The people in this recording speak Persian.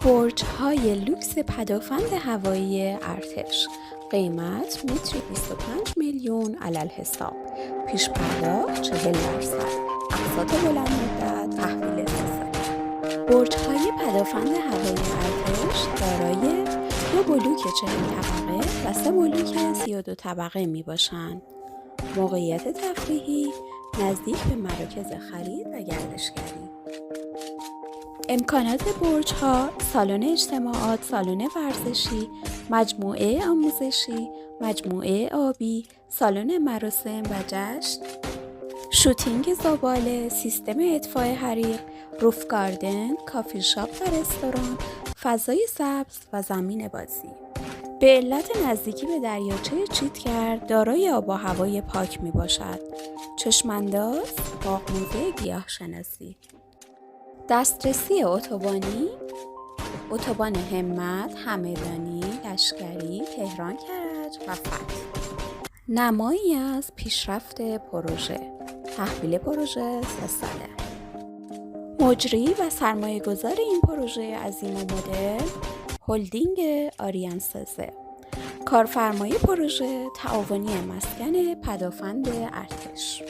برج‌های لوکس پدافند هوایی ارتش. قیمت متری 25 میلیون علل حساب. پیش پرداخت 40%. اقساط بلند مدت تحویل 3 ساله. برج‌های پدافند هوایی ارتش دارای 2 بلوک 40 طبقه و 3 بلوک 32 طبقه می باشند. موقعیت تفریحی نزدیک به مراکز خرید و گردشگری. امکانات برج‌ها: سالن اجتماعات، سالن ورزشی، مجموعه آموزشی، مجموعه آبی، سالن مراسم و جشن، شوتینگ زباله، سیستم اطفاء حریق، روف گاردن، کافی شاپ و رستوران، فضای سبز و زمین بازی. به علت نزدیکی به دریاچه چیتگر دارای آب و هوای پاک می باشد. چشمانداز، باغ موزه گیاهشناسی. دسترسی اتوبانی: اتوبان همت، همدانی، لشکری، تهران کرج و فتح. نمایی از پیشرفت پروژه. تحویل پروژه 3 ساله. مجری و سرمایه گذار این پروژه عظیم و مدرن هلدینگ آریانسازه. کارفرمای پروژه تعاونی مسکن پدافند ارتش.